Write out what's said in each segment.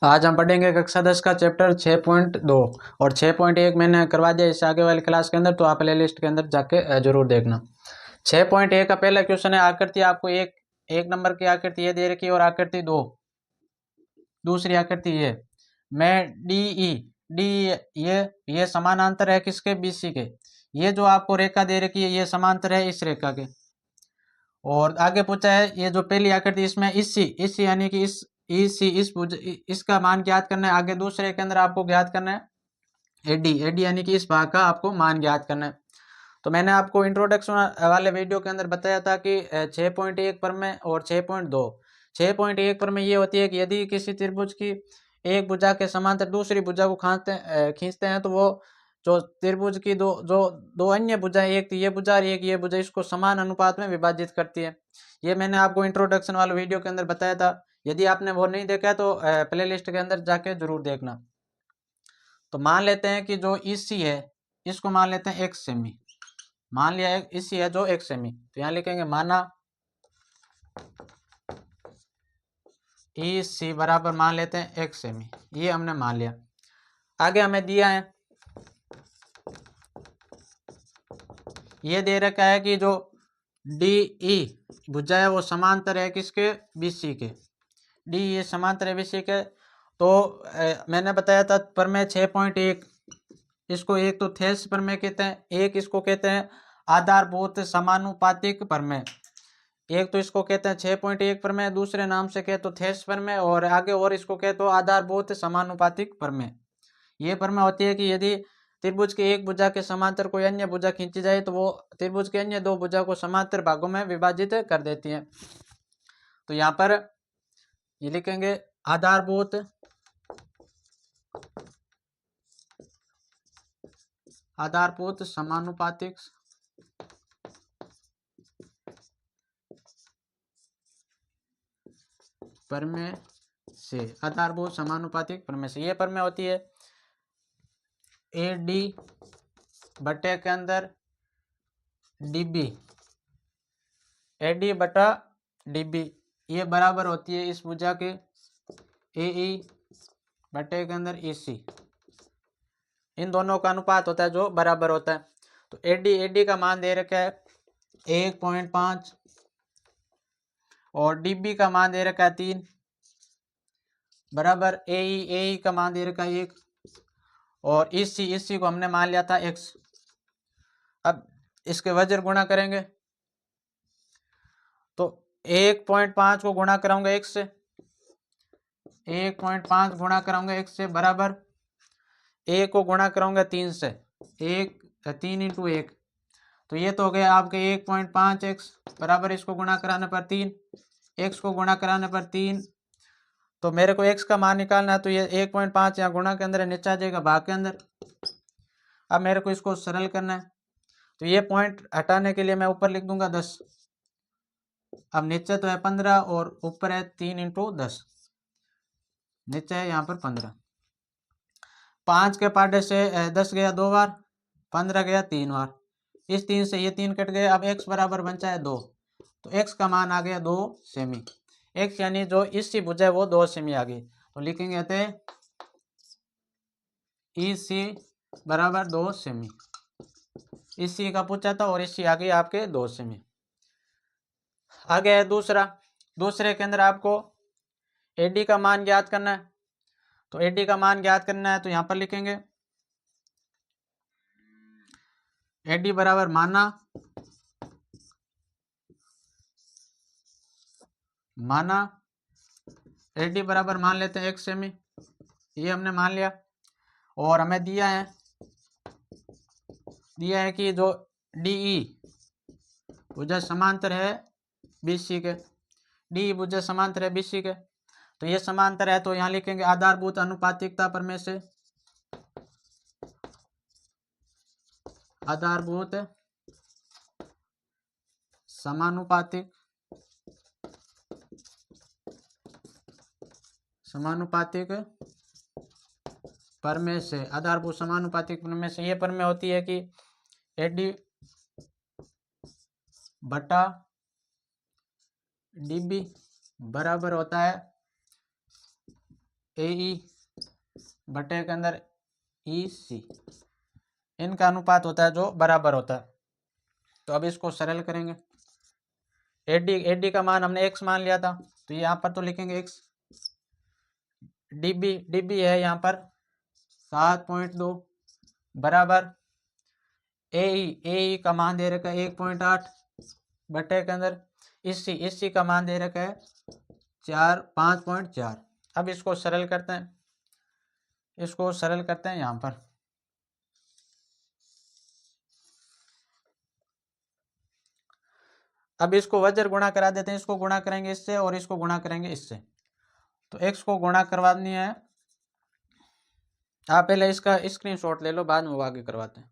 आज हम पढ़ेंगे कक्षा 10 का चैप्टर 6.2 और 6.1 मैंने करवा दिया इससे आगे वाली क्लास के अंदर, तो आप प्ले लिस्ट के अंदर जाके जरूर देखना। 6.1 का पहला क्वेश्चन है, आकृति आपको एक नंबर की आकृति ये दे रखी है और आकृति दो, दूसरी आकृति ये मैं डी ये समानांतर है किसके, बीसी के। ये जो आपको रेखा दे रखी है ये समांतर है इस रेखा के। और आगे पूछा है ये जो पहली आकृति इसमें इसी यानी कि इस इसी इसका मान ज्ञात करना है। आगे दूसरे के अंदर आपको ज्ञात करना है एडी यानी कि इस भाग का आपको मान ज्ञात करना है। तो मैंने आपको इंट्रोडक्शन वाले वीडियो के अंदर बताया था कि 6.1 पर में और 6.2 6.1 पर में ये होती है कि यदि किसी त्रिभुज की एक भुजा के समांतर दूसरी भुजा को खींचते हैं तो वो जो त्रिभुज की दो अन्य भुजाएं, एक ये भुजा और एक ये भुजा, इसको समान अनुपात में विभाजित करती है। ये मैंने आपको इंट्रोडक्शन वाले वीडियो के अंदर बताया था। यदि आपने वो नहीं देखा तो प्ले लिस्ट के अंदर जाके जरूर देखना। तो मान लेते हैं कि जो ईसी है इसको मान लेते हैं 1 सेमी। मान लिया इसी है जो 1 सेमी, तो यहाँ लिखेंगे माना ई सी बराबर मान लेते हैं 1 सेमी, ये हमने मान लिया। आगे हमें दिया है, ये दे रखा है कि जो डी ई भुजा है वो समांतर है किसके, बीसी के। डी ये समांतर है बीसी के। तो मैंने बताया था प्रमेय 6.1, इसको एक तो थेल्स प्रमेय कहते हैं, एक इसको कहते हैं आधारभूत समानुपातिक प्रमेय। एक तो इसको कहते हैं 6.1 प्रमेय, दूसरे नाम से कहे तो थेल्स प्रमेय, और आगे और इसको कहे तो आधारभूत समानुपातिक प्रमेय। ये प्रमेय होती है कि यदि त्रिभुज के एक भुजा के समांतर कोई अन्य भुजा खींची जाए तो वो त्रिभुज के अन्य दो भुजा को समांतर भागों में विभाजित कर देती है। तो यहाँ पर ये लिखेंगे आधारभूत समानुपातिक प्रमेय से, आधारभूत समानुपातिक प्रमेय से। ये प्रमेय होती है ए डी बटे के अंदर डीबी, ए डी बटा डीबी ये बराबर होती है इस भुजा के ए ई बटे के अंदर ई सी। इन दोनों का अनुपात होता है जो बराबर होता है। तो ए डी का मान दे रखा है 1.5 और डीबी का मान दे रखा है 3 बराबर ए ई का मान दे रखा है 1 और इसी को हमने मान लिया था x। अब इसके वज्र गुणा करेंगे तो 1.5 को गुणा कराऊंगा x से, 1.5 गुणा कराऊंगा x से बराबर 1 को गुणा कराऊंगा 3 से, 3 इंटू 1, तो ये तो हो गया आपके 1.5x बराबर इसको गुणा कराने पर 3, x को गुणा कराने पर 3, तो मेरे को x का मान निकालना है। तो ये 1.5 यहाँ गुणा के अंदर है, नीचे आ जाएगा भाग के अंदर। अब मेरे को इसको सरल करना है, तो ये पॉइंट हटाने के लिए मैं ऊपर लिख दूंगा 10। अब नीचे तो है 15 और ऊपर है 3 इंटू 10, नीचे है यहाँ पर 15। 5 के पाटे से 10 गया 2 बार, 15 गया 3 बार, इस 3 से ये 3 कट गए। अब x बराबर बचा है 2, तो x का मान आ गया 2 सेमी। x यानी जो इसी भुजा है वो 2 सेमी आ गई। तो लिखेंगे थे इसी बराबर 2 सेमी, इसी का पूछा था और इसी आ गई आपके 2 सेमी। आगे है दूसरे के अंदर आपको एडी का मान ज्ञात करना है। तो एडी का मान ज्ञात करना है तो यहां पर लिखेंगे एडी बराबर माना एडी बराबर मान लेते हैं 1 सेमी, ये हमने मान लिया। और हमें दिया है कि जो डीई भुजा समांतर है बीसी के, डी भुजा समांतर है बीसी के, तो ये समांतर है। तो यहाँ लिखेंगे आधारभूत अनुपातिकता प्रमेय से, आधारभूत समानुपातिक प्रमेय से, आधारभूत समानुपातिक प्रमेय से ये प्रमेय होती है कि एडी बटा डीबी बराबर होता है ए ई बटे के अंदर ई सी, इनका अनुपात होता है जो बराबर होता है। तो अब इसको सरल करेंगे। एडी का मान हमने एक्स मान लिया था, तो यहाँ पर तो लिखेंगे एक्स। डीबी है यहाँ पर 7.2 बराबर ए का मान दे रखा है 1.8 बटे के अंदर इसी का मान दे रखा है 5.4। अब इसको सरल करते हैं, यहाँ पर। अब इसको वज्र गुणा करा देते हैं, इसको गुणा करेंगे इससे और इसको गुणा करेंगे इससे। तो x को गुणा करवानी है, आप पहले इसका स्क्रीनशॉट ले लो, बाद में वो आगे करवाते हैं।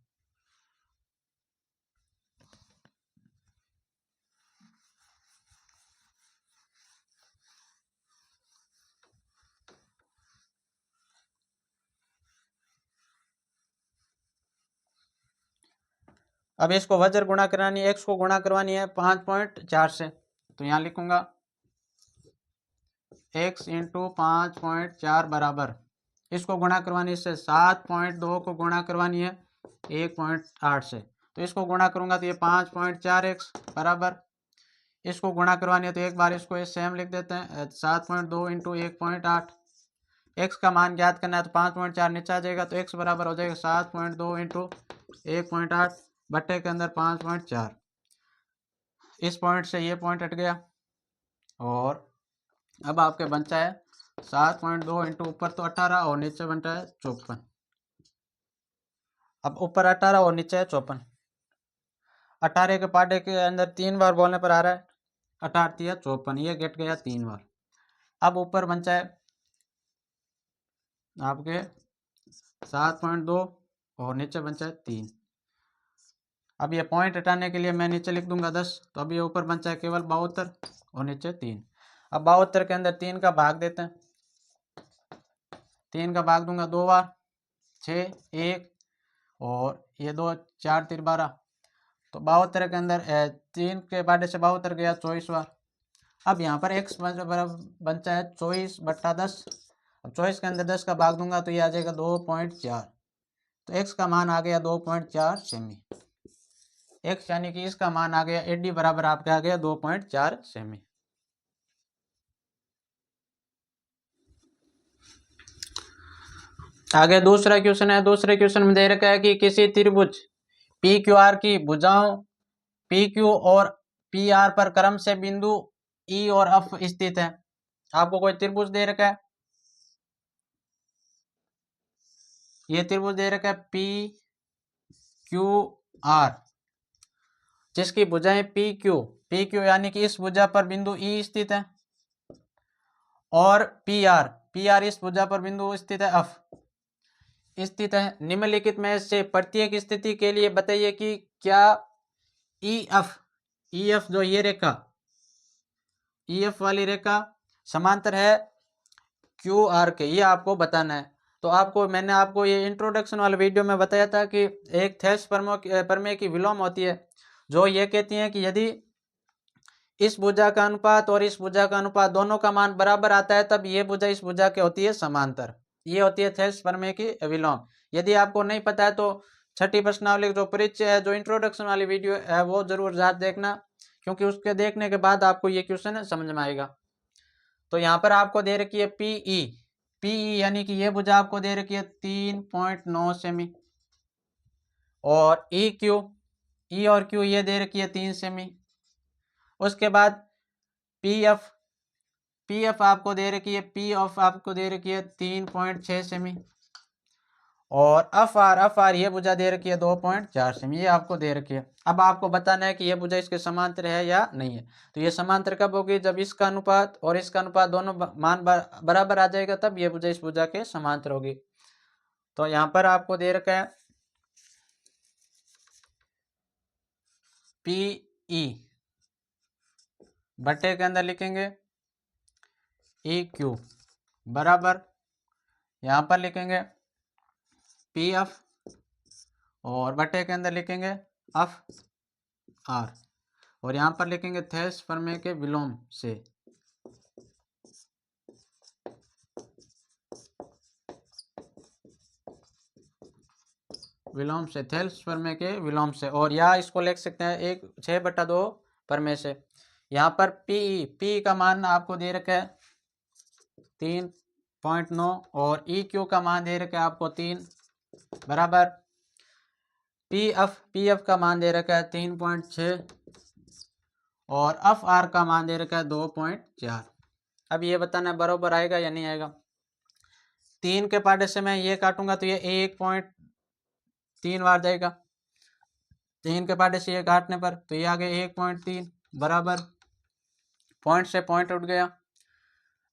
अब इसको वज्र गुणा करानी है, x को गुणा करवानी है 5.4 से। तो यहाँ लिखूंगा x इंटू 5.4 बराबर, इसको गुणा करवानी है इससे 7.2 को गुणा करवानी है 1.8 से। तो इसको गुणा करूंगा तो ये 5.4x बराबर, इसको गुणा करवानी है तो एक बार इसको सेम लिख देते हैं 7.2 इंटू 1.8। एक्स का मान ज्ञात करना है तो 5.4 नीचे आ जाएगा, तो x बराबर हो जाएगा 7.2 इंटू 1.8 बट्टे के अंदर 5.4। इस पॉइंट से ये पॉइंट हट गया और अब आपके बनता है 7.2 इंटू ऊपर तो 18 और नीचे बनता है 54। अब ऊपर 18 और नीचे है 54। 18 के पार्टे के अंदर 3 बार बोलने पर आ रहा है 18 या 54, ये गेट गया 3 बार। अब ऊपर बनता है आपके 7.2 और नीचे बनता है 3। अब ये पॉइंट हटाने के लिए मैं नीचे लिख दूंगा 10, तो अब ये ऊपर बनता है केवल 72 और नीचे 3। अब 72 के अंदर 3 का भाग देते हैं, 3 का भाग दूंगा 2 बार, 6 1 और ये 2 4 3 12। तो 72 के अंदर 3 के बारे से 72 गया 24 बार। अब यहाँ पर x बनता है 24/10। अब 24 के अंदर 10 का भाग दूंगा तो ये आ जाएगा 2.4। तो x का मान आ गया 2.4 सेमी। x यानी कि इसका मान आ गया एडी बराबर आपके आ गया 2.4 सेमी। आगे दूसरा क्वेश्चन है। दूसरे क्वेश्चन में दे रखा है कि किसी त्रिभुज पी क्यू आर की भुजाओं पी क्यू और पी आर पर क्रम से बिंदु ई और एफ स्थित है। आपको कोई त्रिभुज दे रखा है, ये त्रिभुज दे रखा है पी क्यू आर, जिसकी भुजाएं पी क्यू यानी कि इस भुजा पर बिंदु ई स्थित है और पी आर इस भुजा पर बिंदु स्थित है एफ स्थित है। निम्नलिखित में से प्रत्येक स्थिति के लिए बताइए कि क्या ई एफ जो ये रेखा ई एफ वाली रेखा समांतर है क्यू आर के, ये आपको बताना है। तो आपको मैंने आपको ये इंट्रोडक्शन वाले वीडियो में बताया था कि एक थेल्स प्रमेय की विलोम होती है, जो ये कहती है कि यदि इस भुजा का अनुपात और इस भुजा का अनुपात दोनों का मान बराबर आता है तब ये भुजा इस भुजा के होती है समांतर। ये होती है थेल्स प्रमेय की विलोम। यदि आपको नहीं पता है तो छठी प्रश्नावली जो परिचय है, जो इंट्रोडक्शन वाली वीडियो है, वो जरूर याद देखना, क्योंकि उसके देखने के बाद आपको ये क्वेश्चन समझ में आएगा। तो यहाँ पर आपको दे रखी है पीई यानी कि ये भुजा आपको दे रखी है 3.9 सेमी और ई और क्यू ये दे रखी है 3 सेमी। उसके बाद पी एफ आपको दे रखी है 3.6 सेमी और एफ आर ये भुजा दे रखी है 2.4 सेमी, ये आपको दे रखी है। अब आपको बताना है कि ये भुजा इसके समांतर है या नहीं है। तो ये समांतर कब होगी? जब इसका अनुपात और इसका अनुपात दोनों मान बराबर आ जाएगा तब ये भुजा इस भुजा के समांतर होगी। तो यहाँ पर आपको दे रखा है पीई बटे के अंदर लिखेंगे ई क्यू बराबर, यहाँ पर लिखेंगे पी एफ और बटे के अंदर लिखेंगे एफ आर और यहाँ पर लिखेंगे थेल्स प्रमेय के विलोम से। विलोम से, थेल्स प्रमेय के विलोम से। और या इसको लिख सकते हैं 6/2 प्रमेय से। यहाँ पर पी का मान आपको दे रखा है 3.9 और EQ का मान दे रखा है आपको 3 बराबर पी एफ का मान दे रखा है 3.6 और FR का मान दे रखा है 2.4। अब ये बताना बराबर आएगा या नहीं आएगा। 3 के पार्ट से मैं ये काटूंगा तो ये 1.3 बार जाएगा। 3 के पार्ट से ये काटने पर तो ये आ गया 1.3 बराबर पॉइंट से पॉइंट उठ गया।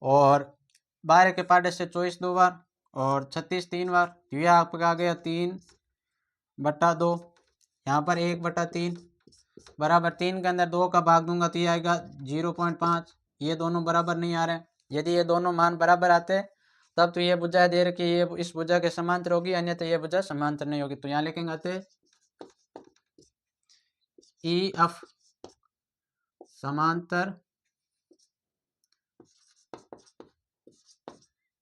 और 12 के पार्ट से 24 2 बार और 36 3 बार तो ये आपका आ गया 3/2। यहाँ पर 1/3 बराबर 3 के अंदर 2 का भाग दूंगा तो ये आएगा 0.5। ये दोनों बराबर नहीं आ रहे हैं। यदि ये दोनों मान बराबर आते तब तो ये भुजा दे रखी ये इस भुजा के समांतर होगी, अन्यथा ये भुजा समांतर नहीं होगी। तो यहाँ लिखेंगे अतः EF समांतर,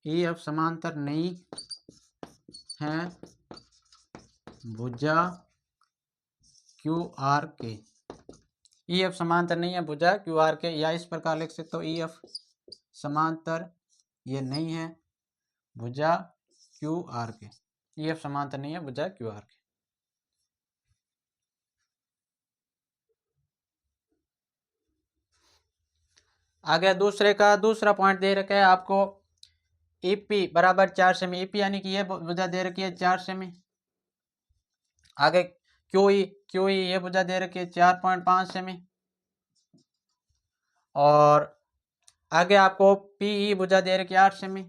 EF समांतर नहीं है भुजा QR के। EF समांतर नहीं है भुजा QR के, या इस प्रकार लिख सकते हो EF समांतर ये नहीं है भुजा QR के। EF समांतर नहीं है भुजा QR के। आगे दूसरे का दूसरा पॉइंट दे रखा है आपको EP बराबर 4 सेमी। EP यानी कि ये भुजा दे रखी है 4 सेमी। आगे QE ये भुजा दे रखी है 4.5 सेमी। और आगे आपको PE भुजा दे रखी है 8 सेमी।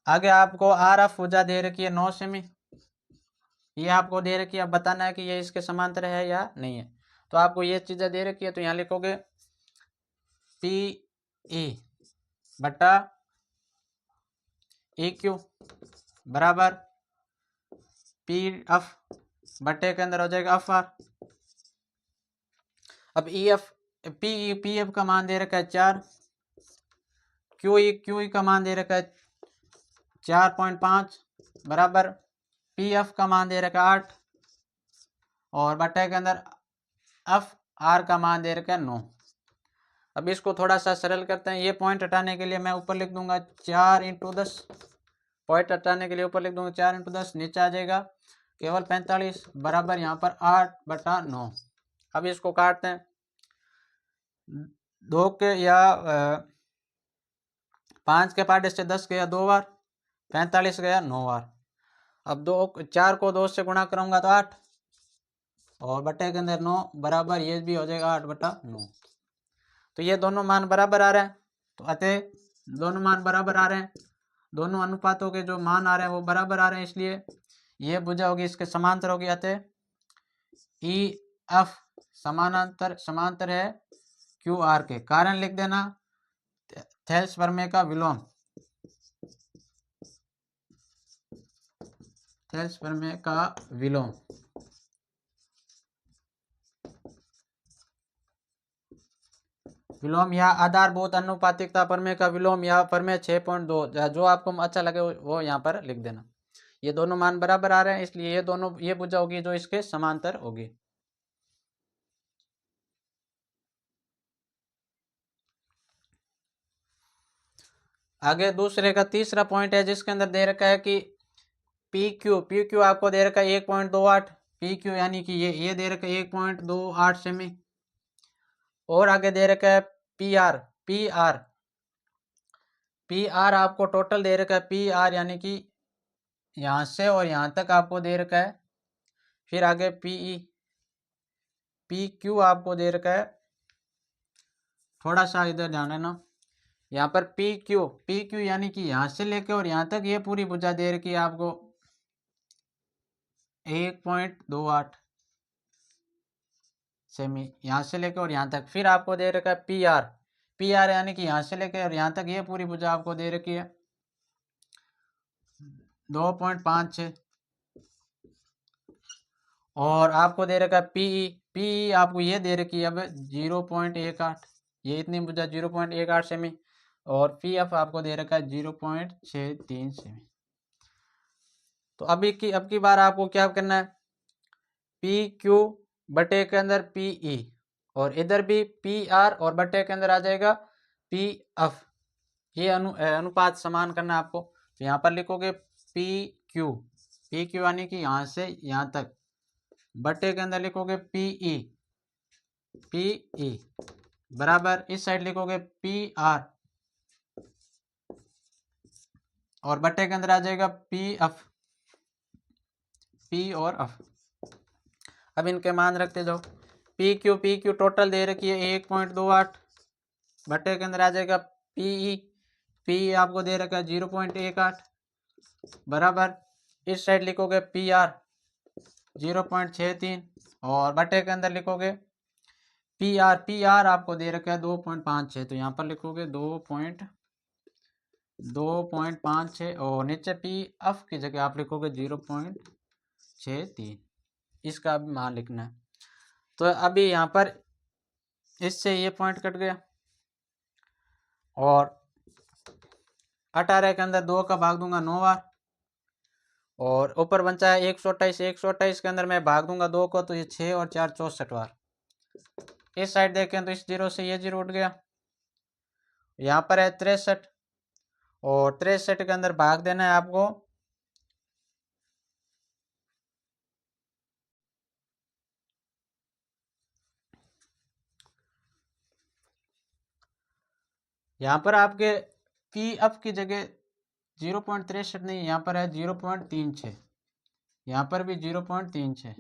आगे आपको RF भुजा दे रखी है 9 सेमी। ये आपको दे रखी है, अब बताना है कि ये इसके समांतर है या नहीं है। तो आपको ये चीजें दे रखी है तो यहाँ लिखोगे PE बटा EQ बराबर PF बटे के अंदर हो जाएगा FR। अब EF PF का मान दे रखा है 4, QE का मान दे रखा है 4.5 बराबर PF का मान दे रखा है 8 और बटे के अंदर FR का मान दे रखा है 9। अब इसको थोड़ा सा सरल करते हैं। ये पॉइंट हटाने के लिए मैं ऊपर लिख दूंगा 4 × 10। पॉइंट हटाने के लिए ऊपर लिख दूंगा 4 × 10, नीचे आ जाएगा केवल 45 बराबर यहाँ पर 8/9। अब इसको काटते हैं 2 के या 5 के पार्ट से 10 गया 2 बार, 45 गया 9 बार। अब 4 को 2 से गुणा करूंगा तो 8 और बटे के अंदर 9 बराबर ये भी हो जाएगा 8/9। तो ये दोनों मान बराबर आ रहे हैं। तो अतः दोनों मान बराबर आ रहे हैं, दोनों अनुपातों के जो मान आ रहे हैं वो बराबर आ रहे हैं, इसलिए ये भुजा होगी इसके समांतर होगी। अतः EF समांतर है QR के। कारण लिख देना थेल्स प्रमेय का विलोम, थेल्स प्रमेय का विलोम। विलोम या आधारभूत अनुपातिकता प्रमेय का विलोम या प्रमेय 6.2, जो आपको अच्छा लगे वो यहाँ पर लिख देना। ये दोनों मान बराबर आ रहे हैं, इसलिए ये भुजा होगी जो इसके समांतर होगी। आगे दूसरे का तीसरा पॉइंट है जिसके अंदर दे रखा है कि PQ आपको दे रखा है 1.28 PQ यानी कि ये दे रखा है 1.28 सेमी। और आगे दे रखा है PR आपको टोटल दे रखा है PR यानी कि यहाँ से और यहाँ तक आपको दे रखा है। फिर आगे PQ आपको दे रखा है, थोड़ा सा इधर ध्यान देना, यहाँ पर PQ यानी कि यहाँ से लेके और यहाँ तक ये पूरी भुजा दे रखी है आपको 1.28 सेमी, यहाँ से लेकर और यहाँ तक। फिर आपको दे रखा है PR यानी कि यहाँ से लेकर और यहाँ तक ये पूरी भुजा आपको दे रखी है 2.56। और आपको दे रखा है PE आपको ये दे रखी है अब 0.18, ये इतनी भुजा 0.18 सेमी। और PF आपको दे रखा है 0.63 सेमी। तो अब की बार आपको क्या करना है, पी क्यू बटे के अंदर पी ई, और इधर भी पी आर और बटे के अंदर आ जाएगा पी एफ। ये अनुपात समान करना है आपको। तो यहाँ पर लिखोगे पी क्यू यानी कि यहाँ से यहाँ तक, बटे के अंदर लिखोगे पी ई बराबर इस साइड लिखोगे पी आर, और बटे के अंदर आ जाएगा पी एफ, पी और एफ। अब इनके मान रखते जाओ। पी क्यू टोटल दे रखी है 1.28, बटे के अंदर आ जाएगा पी आपको दे रखा है 0.18 बराबर इस साइड लिखोगे पी आर 0.63, और बटे के अंदर लिखोगे पी आर आपको दे रखा है 2.56, तो यहाँ पर लिखोगे 2.56, और नीचे पी एफ की जगह आप लिखोगे 0.63, इसका भी मान लिखना है। तो अभी यहाँ पर इससे ये पॉइंट कट गया, और 18 के अंदर 2 का भाग दूंगा 9 बार, और ऊपर बचा है 128 के अंदर मैं भाग दूंगा 2 को, तो ये 6 और 4 64 बार। इस साइड देखें तो इस जीरो से ये जीरो उठ गया, यहाँ पर है 63, और 63 के अंदर भाग देना है आपको यहाँ पर आपके पी एफ की जगह 0.63 नहीं, यहाँ पर है 0.36, यहाँ पर भी 0.36,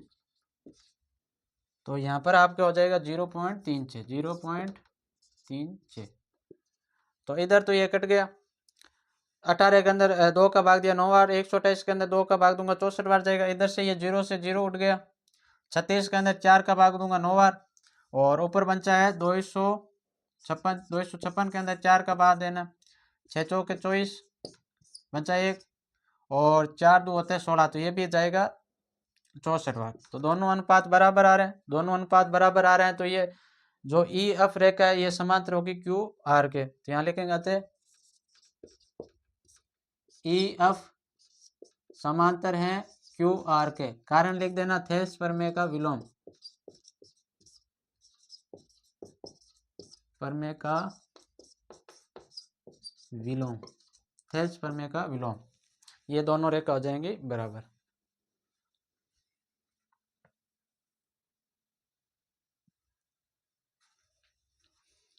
तो यहाँ पर आपके हो जाएगा 0.36। तो इधर तो ये कट गया। 18 के अंदर 2 का भाग दिया 9 बार, 128 के अंदर 2 का भाग दूंगा 64 बार जाएगा, इधर से ये 0 से 0 उठ गया। 36 के अंदर 4 का भाग दूंगा 9 बार, और ऊपर बचा है 256 के अंदर 4 का भाग देना, 6 चौके 24 बचा 1, और 4 2 होते हैं 16, तो ये भी जाएगा 64 बार। तो दोनों अनुपात बराबर आ रहे हैं, तो ये जो ई एफ रेखा है ये समांतर होगी क्यू आर के, तो यहाँ लिखेंगे ई एफ समांतर है क्यू आर के। कारण लिख देना थेल्स प्रमेय का विलोम, थेल्स प्रमेय का विलोम, ये दोनों रेखा हो जाएंगी बराबर।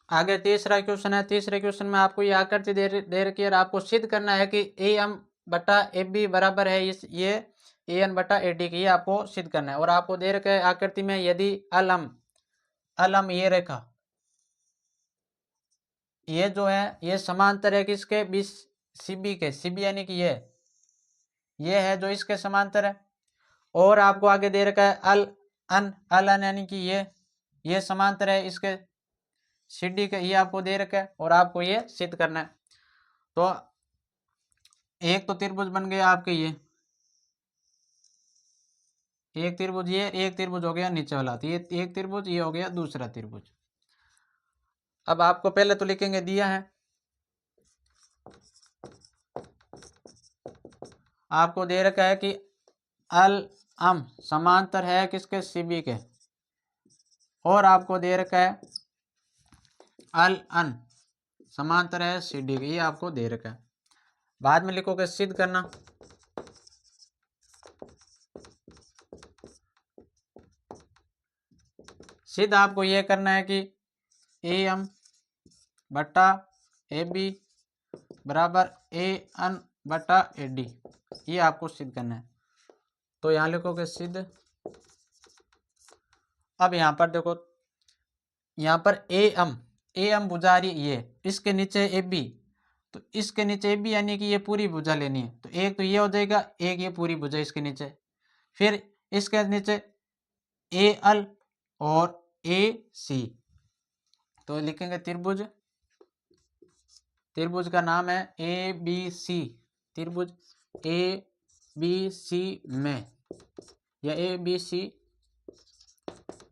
आगे तीसरा क्वेश्चन है। तीसरे क्वेश्चन में आपको ये आकृति दे रखी है, आपको सिद्ध करना है कि ए एम बटा ए बी बराबर है ये ए एन बटा ए डी की, ये आपको सिद्ध करना है। और आपको दे रखा है आकृति में यदि अलम ये रेखा ये जो है ये समांतर है किसके, बीच सीबी के, सीबी यानी कि ये है जो इसके समांतर है। और आपको आगे दे रखा है अल अन यानी कि ये समांतर है इसके सीडी के, ये आपको दे रखा है, और आपको ये सिद्ध करना है। तो एक तो त्रिभुज बन गया आपके, ये एक त्रिभुज, ये एक त्रिभुज हो गया नीचे वाला, तो ये एक त्रिभुज, ये हो गया दूसरा त्रिभुज। अब आपको पहले तो लिखेंगे दिया है, आपको दे रखा है कि अल अम समांतर है किसके, सीबी के, और आपको दे रखा है अल अन समांतर है सीडी के, ये आपको दे रखा है। बाद में लिखोगे सिद्ध करना। सिद्ध आपको ये करना है कि ए एम बटा ए बी बराबर ए एन बटा ए डी, ये आपको सिद्ध करना है। तो यहाँ लिखोगे सिद्ध। अब यहाँ पर देखो, यहाँ पर ए एम भुजा रही ये, इसके नीचे ए बी, तो इसके नीचे ए बी यानी कि ये पूरी भुजा लेनी है, तो एक तो ये हो जाएगा, एक ये पूरी भुजा इसके नीचे, फिर इसके नीचे ए एल और ए सी, तो लिखेंगे त्रिभुज का नाम है ए बी सी, त्रिभुज ए बी सी में, या ए बी सी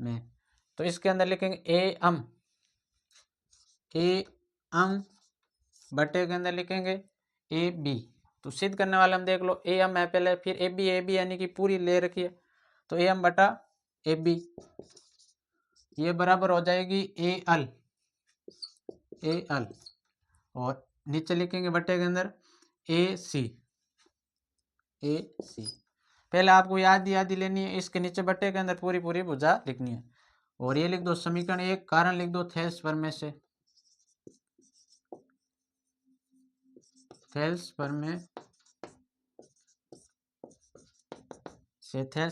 में। तो इसके अंदर लिखेंगे ए एम बटे के अंदर लिखेंगे ए बी, तो सिद्ध करने वाले हम देख लो, ए एम है पहले, फिर ए बी यानी कि पूरी ले रखी है, तो ए एम बटा ए बी ये बराबर हो जाएगी ए एल, और नीचे लिखेंगे बटे के अंदर ए सी। पहले आपको याद ही लेनी है, इसके नीचे बटे के अंदर पूरी पूरी भुजा लिखनी है। और ये लिख दो समीकरण 1, कारण लिख दो थेल्स प्रमेय से, थेल्स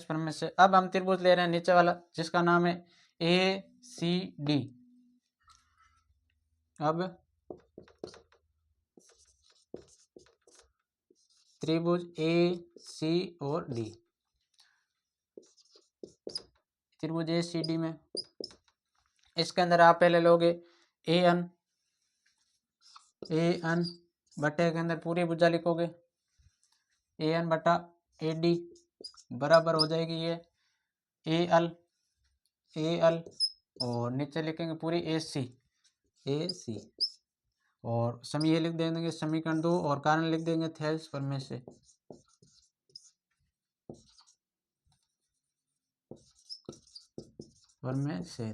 प्रमेय से। अब हम त्रिभुज ले रहे हैं नीचे वाला जिसका नाम है ए सी डी। अब त्रिभुज ए सी और डी, त्रिभुज ए सी डी में इसके अंदर आप पहले लोगे ए एन बटे के अंदर पूरी भुजा लिखोगे, ए एन बटा ए डी बराबर हो जाएगी ये ए एल, और नीचे लिखेंगे पूरी ए सी, और ये लिख देंगे समीकरण 2, और कारण लिख देंगे थेल्स प्रमेय से।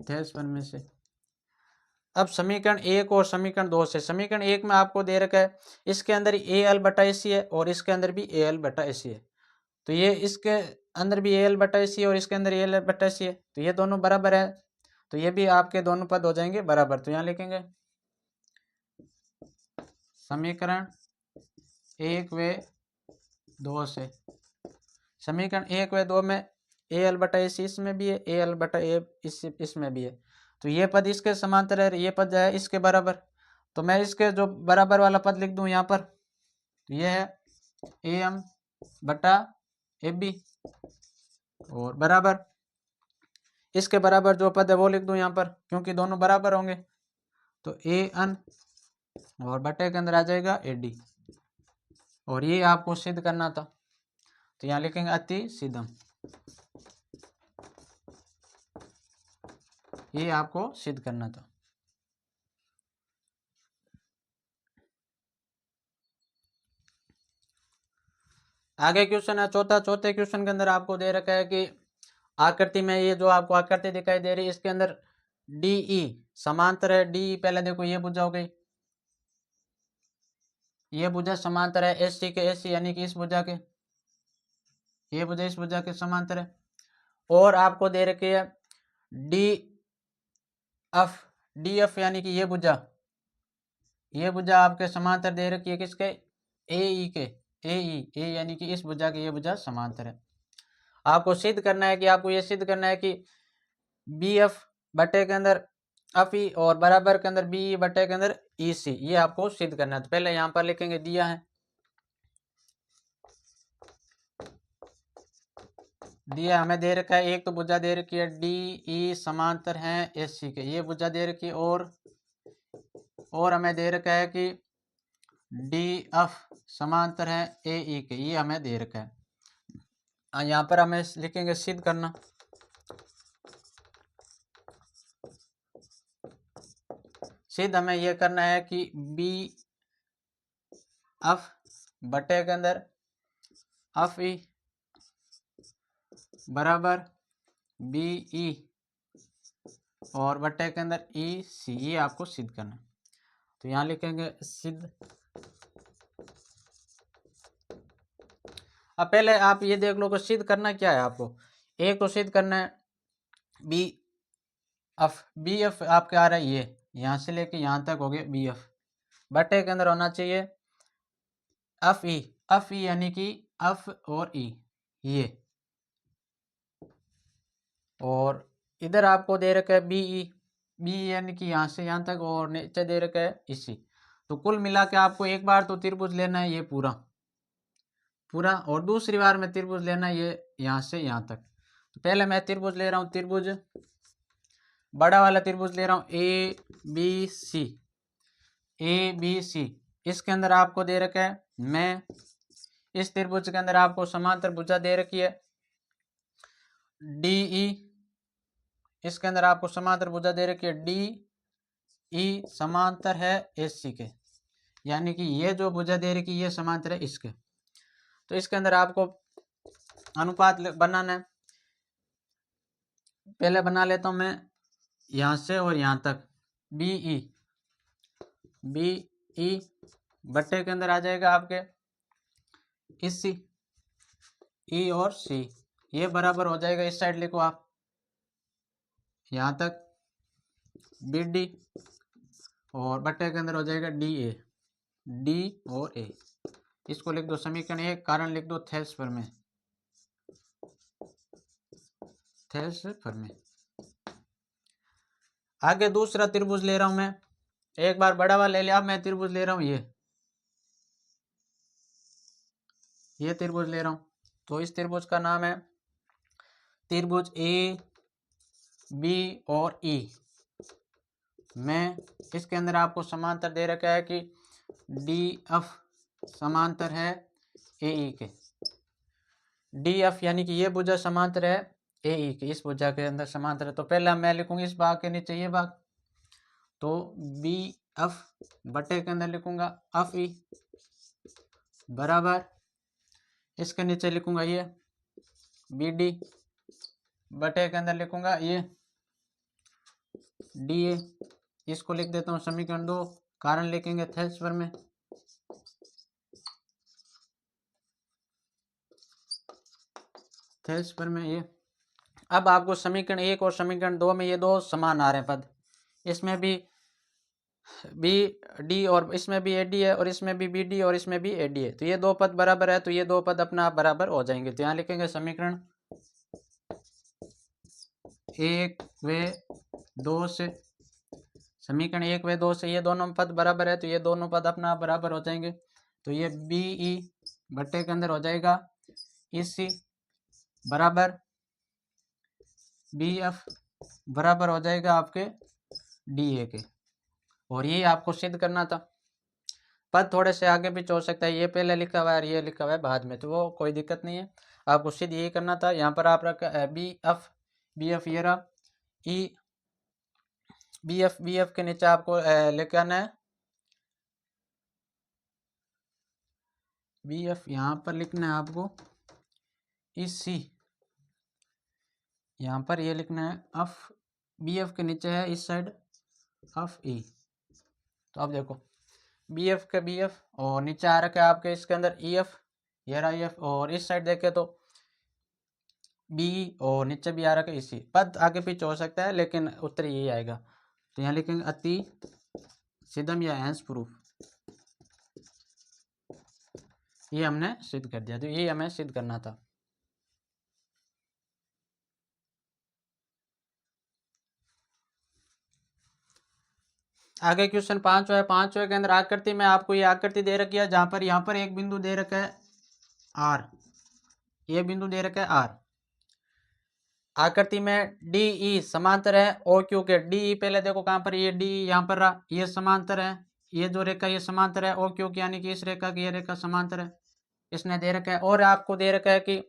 थेल्स प्रमेय से। अब समीकरण 1 और समीकरण 2 से, समीकरण 1 में आपको दे रखा है इसके अंदर ए एल बटा ए सी है और इसके अंदर भी ए एल बटा ए सी है, तो ये इसके अंदर भी ए एल बटा ए सी है और इसके अंदर ए एल बटा ए सी है, तो ये दोनों बराबर है, तो ये भी आपके दोनों पद हो जाएंगे बराबर। तो यहाँ लिखेंगे समीकरण 1 व 2 से, समीकरण 1 व 2 में ए एल बटा ए सी इसमें भी है, ए एल बटा ए इसमें भी है, तो ये पद इसके समांतर है, ये पद है इसके बराबर, तो मैं इसके जो बराबर वाला पद लिख दूं यहाँ पर, तो ये है ए एम बटा ए बी, और बराबर इसके बराबर जो पद है वो लिख दूं यहाँ पर क्योंकि दोनों बराबर होंगे, तो ए एन और बटे के अंदर आ जाएगा ए डी, और ये आपको सिद्ध करना था, तो यहाँ लिखेंगे अति सिद्धम, ये आपको सिद्ध करना था। आगे क्वेश्चन है चौथे क्वेश्चन के अंदर आपको दे रखा है कि आकृति में ये जो आपको आकृति दिखाई दे रही है इसके अंदर डी ई समांतर है, डी पहले देखो ये भुजा हो गई, ये भुजा समांतर है एस सी के एस सी यानी कि इस भुजा के, ये भुजा इस भुजा के समांतर है, और आपको दे रखी है डी एफ यानी कि ये भुजा आपके समांतर दे रखी है किसके ए ई के, ए यानी कि इस भुजा के ये भुजा समांतर है। आपको सिद्ध करना है कि आपको ये सिद्ध करना है कि बी एफ बटे के अंदर एफ ई और बराबर के अंदर बी ई बटे के अंदर ई सी, ये आपको सिद्ध करना है। तो पहले यहाँ पर लिखेंगे दिया है, दिया हमें दे रखा है एक तो भुजा दे रखी है डी ई समांतर है एस सी के, ये भुजा दे रखी है, और हमें दे रखा है कि डी एफ समांतर है ए ई के, ये हमें दे रखा है। यहाँ पर हमें लिखेंगे सिद्ध करना, सिद्ध हमें यह करना है कि बी एफ बटे के अंदर एफ ई बराबर बी ई और बटे के अंदर ई सी, ये आपको सिद्ध करना है। तो यहाँ लिखेंगे सिद्ध। अब पहले आप ये देख लो कि सिद्ध करना क्या है आपको, एक तो सिद्ध करना है बी एफ आपके आ रहा है ये यहाँ से लेके यहाँ तक हो गया बी एफ, बटे के अंदर होना चाहिए एफ ई यानी कि एफ और ई ये, और इधर आपको दे रखा है बी यानी कि यहाँ से यहाँ तक, और नीचे दे रखा है इसी। तो कुल मिला के आपको एक बार तो त्रिभुज लेना है ये पूरा, और दूसरी बार में त्रिभुज लेना है ये यहाँ से यहाँ तक। तो पहले मैं त्रिभुज ले रहा हूँ, त्रिभुज बड़ा वाला त्रिभुज ले रहा हूँ ए बी सी, इसके अंदर आपको दे रखा है, मैं इस त्रिभुज के अंदर आपको समांतर भुजा दे रखी है डी ई, इसके अंदर आपको समांतर भुजा दे रखी है डी ई समांतर है एस सी के, यानी कि ये जो भुजा दे रखी है ये समांतर है इसके, तो इसके अंदर आपको अनुपात बनाना है। पहले बना लेता हूं मैं यहाँ से और यहाँ तक, बी ई बट्टे के अंदर आ जाएगा आपके इस सी, ई और सी, ये बराबर हो जाएगा, इस साइड लिखो आप यहाँ तक बी डी, और बट्टे के अंदर हो जाएगा डी ए, डी और ए। इसको लिख दो समीकरण एक, कारण लिख दो थेल्सफर में, थेल्सफर में। आगे दूसरा त्रिभुज ले रहा हूं मैं, एक बार बड़ा वाला ले लिया, अब मैं त्रिभुज ले रहा हूं ये त्रिभुज ले रहा हूं। तो इस त्रिभुज का नाम है त्रिभुज ए बी और ई में इसके अंदर आपको समांतर दे रखा है कि डी एफ समांतर है ए ई के, डी एफ यानी कि ये भुजा समांतर है ए ई के, इस भुजा के अंदर समांतर है। तो पहला मैं लिखूंगा इस भाग के नीचे ये भाग, तो बी एफ बटे के अंदर लिखूंगा एफ ई बराबर, इसके नीचे लिखूंगा ये बी डी बटे के अंदर लिखूंगा ये डी ए। इसको लिख देता हूँ समीकरण 2, कारण लिखेंगे थेल्सफर में, थेल्सफर में ये। अब आपको समीकरण 1 और समीकरण 2 में ये दो समान आ रहे हैं पद, इसमें भी बी डी और इसमें भी ए डी है, और इसमें भी बी डी और इसमें भी ए डी है, तो ये दो पद बराबर है, तो ये दो पद अपना आप बराबर हो जाएंगे। तो यहाँ लिखेंगे समीकरण 1 व 2 से, समीकरण 1 व 2 से ये दोनों पद बराबर है, तो ये दोनों पद अपना आप बराबर हो जाएंगे। तो ये बी ई बट्टे के अंदर हो जाएगा इस सी बराबर बी एफ बराबर हो जाएगा आपके डी ए के, और ये आपको सिद्ध करना था। पद थोड़े से आगे पीछे हो सकता है, ये पहले लिखा हुआ है और ये लिखा हुआ है बाद में, तो वो कोई दिक्कत नहीं है, आपको सिद्ध यही करना था। यहाँ पर आप रखा बी एफ ये रहा, ई बी एफ के नीचे आपको लेके आना है बी एफ, यहाँ पर लिखना है आपको इस सी, यहाँ पर ये लिखना है एफ, बी एफ के नीचे है इस साइड एफ ई। तो अब देखो बी एफ का बी एफ और नीचे आ रखा है आपके इसके अंदर ई एफ, ये रहा ई एफ, और इस साइड देखे तो बी और नीचे भी आ रखा है इसी, पद आगे पीछे हो सकता है लेकिन उत्तर यही आएगा। तो यहाँ लिखेंगे अति सिद्धम या हैंस प्रूफ, ये हमने सिद्ध कर दिया, तो ये हमें सिद्ध करना था। आगे क्वेश्चन 5 है, 5 के अंदर आकृति में आपको ये आकृति दे रखी है, जहां पर यहाँ पर एक बिंदु दे रखा है आर, ये बिंदु दे रखा है आर, आकृति में डी ई समांतर है ओ क्यू के, डी ई पहले देखो कहां पर, ये डी यहाँ पर रहा, ये समांतर है, ये जो रेखा ये समांतर है ओ क्यू की, यानी कि इस रेखा की ये रेखा समांतर है, इसने दे रखा है। और आपको दे रखा है कि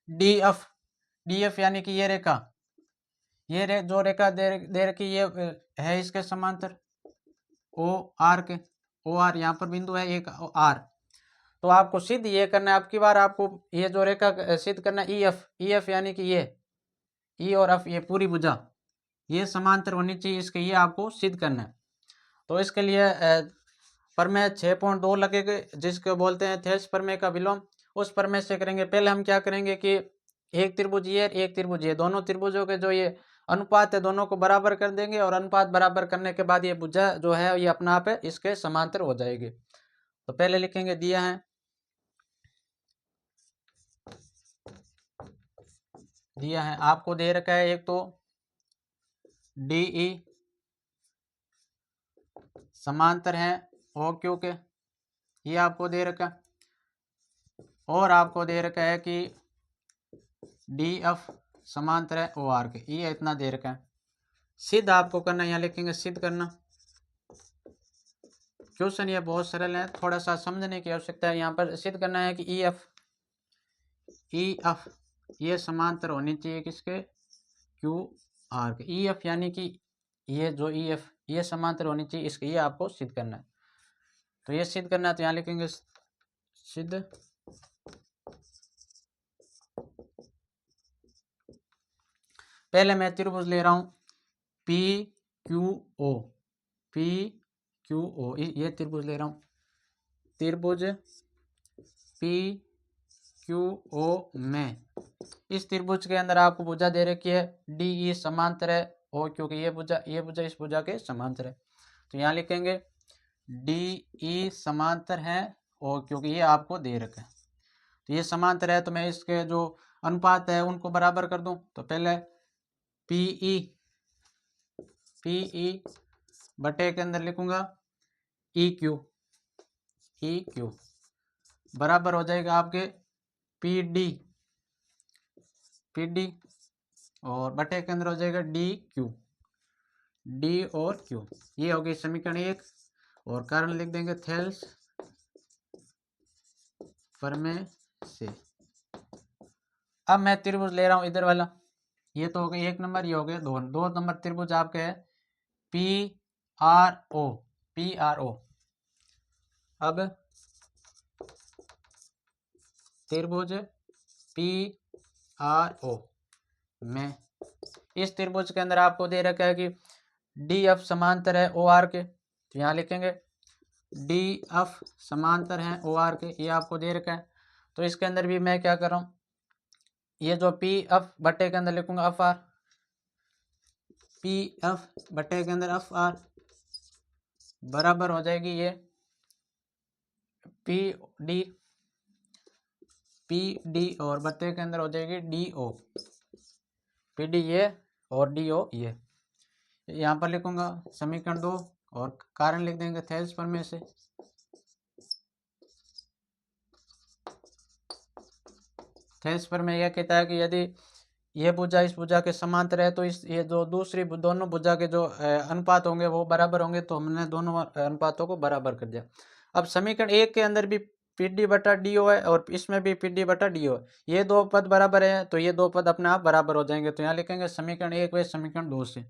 डी एफ यानी कि ये रेखा, ये जो रेखा दे रखी ये है इसके समांतर ओ आर के, ओ आर यहाँ पर बिंदु है एक आर। तो आपको सिद्ध ये करना है, आपकी बार आपको ये जो रेखा सिद्ध करना है ई एफ यानी कि ये ई और एफ ये पूरी भुजा ये समांतर होनी चाहिए इसके, ये आपको सिद्ध करना है। तो इसके लिए प्रमेय 6.2 लगेगा, जिसको बोलते हैं थेल्स प्रमेय का विलोम, उस प्रमेय से करेंगे। पहले हम क्या करेंगे कि एक त्रिभुज ये एक त्रिभुज ये, दोनों त्रिभुजों के जो ये अनुपात है दोनों को बराबर कर देंगे, और अनुपात बराबर करने के बाद ये भुजा जो है ये अपना आप है इसके समांतर हो जाएगी। तो पहले लिखेंगे दिया है आपको दे रखा है एक तो डी ई समांतर है ओ क्यू के, ये आपको दे रखा, और आपको दे रखा है कि डी एफ समांतर है ओ आर के, ये इतना दे रखा है। सिद्ध आपको करना है, यहाँ लिखेंगे सिद्ध करना। क्वेश्चन ये बहुत सरल है, थोड़ा सा समझने की आवश्यकता है। यहाँ पर सिद्ध करना है कि ई एफ ये समांतर होनी चाहिए किसके, क्यू आर के, ई एफ यानी कि ये जो ई एफ ये समांतर होनी चाहिए इसके, ये आपको सिद्ध करना है। तो ये सिद्ध करना है, तो यहाँ लिखेंगे सिद्ध पहले मैं त्रिभुज ले रहा हूँ P Q O, P Q O, ये त्रिभुज ले रहा हूँ, त्रिभुज पी क्यू ओ में इस त्रिभुज के अंदर आपको भुजा दे रखी है डी ई समांतर है ओ, क्योंकि ये भुजा इस भुजा के समांतर है, तो यहाँ लिखेंगे डी ई समांतर है ओ, क्योंकि ये आपको दे रखा है। तो ये समांतर है तो मैं इसके जो अनुपात है उनको बराबर कर दूं, तो पहले पी ई बटे के अंदर लिखूंगा ई क्यू बराबर हो जाएगा आपके पी डी और बटे के अंदर हो जाएगा डी और क्यू। ये हो गई समीकरण 1 और कारण लिख देंगे थेल्स प्रमेय से। अब मैं त्रिभुज ले रहा हूं इधर वाला, ये तो हो गया 1 नंबर, ये हो गया 2 नंबर त्रिभुज आपके है पी आर ओ। अब त्रिभुज पी आर ओ में इस त्रिभुज के अंदर आपको दे रखा है कि डी एफ समांतर है ओ आर के, तो यहाँ लिखेंगे डी एफ समांतर है ओ आर के, ये आपको दे रखा है। तो इसके अंदर भी मैं क्या कर रहा हूँ, ये जो पी एफ बटे के अंदर लिखूंगा एफ आर, पी एफ बटे के अंदर एफ आर बराबर हो जाएगी ये पी डी और बटे के अंदर हो जाएगी डी ओ, पी डी ये और डी ओ ये। यहाँ पर लिखूंगा समीकरण 2 और कारण लिख देंगे थेल्स प्रमेय से। थेल्स प्रमेय यह कहता है कि यदि ये भुजा इस भुजा के समांतर है तो इस ये जो दूसरी दोनों भुजा के जो अनुपात होंगे वो बराबर होंगे, तो हमने दोनों अनुपातों को बराबर कर दिया। अब समीकरण 1 के अंदर भी पी डी बटा डी ओ है और इसमें भी पी डी बटा डी ओ है, ये दो पद बराबर है तो ये दो पद अपने आप बराबर हो जाएंगे। तो यहाँ लिखेंगे समीकरण 1 व समीकरण 2 से,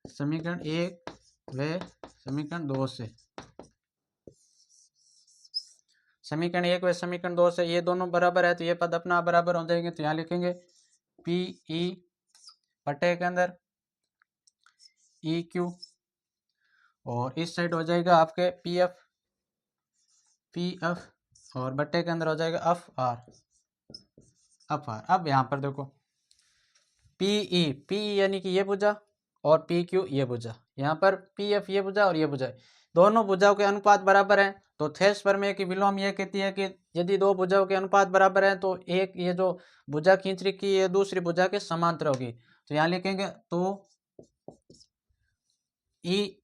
समीकरण 1 व समीकरण 2 से, समीकरण 1 व समीकरण 2 से ये दोनों बराबर है तो ये पद अपना बराबर हो जाएंगे। तो यहाँ लिखेंगे पी ई बटे के अंदर ई क्यू और इस साइड हो जाएगा आपके पी एफ और बटे के अंदर हो जाएगा एफ आर। अब यहाँ पर देखो पी यानी कि ये भुजा और पी क्यू ये भुजा, यहाँ पर पी एफ ये भुजा और ये भुजा, दोनों भुजाओं के अनुपात बराबर हैं। तो थेल्स प्रमेय की विलोम ये कहती है कि यदि दो भुजाओं के अनुपात बराबर हैं तो एक ये जो भुजा खींच रखी है दूसरी भुजा के समांतर होगी। तो यहाँ लिखेंगे तो ई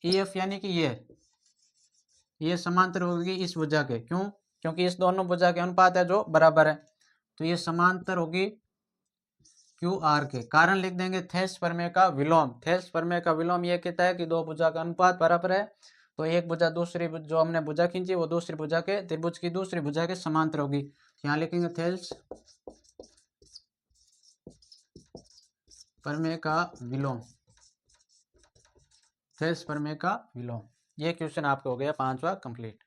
एफ यानी कि ये समांतर होगी इस भुजा के, क्यों? क्योंकि इस दोनों भुजा के अनुपात है जो बराबर है, तो ये समांतर होगी क्यू आर के। कारण लिख देंगे थेल्स प्रमेय का विलोम। थेल्स प्रमेय का विलोम ये कहता है कि दो भुजा का अनुपात बराबर है तो एक भुजा दूसरी जो हमने भुजा खींची वो दूसरी भुजा के त्रिभुज की दूसरी भुजा के समांतर होगी। यहाँ लिखेंगे थेल्स प्रमेय का विलोम, थेल्स प्रमेय का विलोम। ये क्वेश्चन आपका हो गया 5वां कंप्लीट।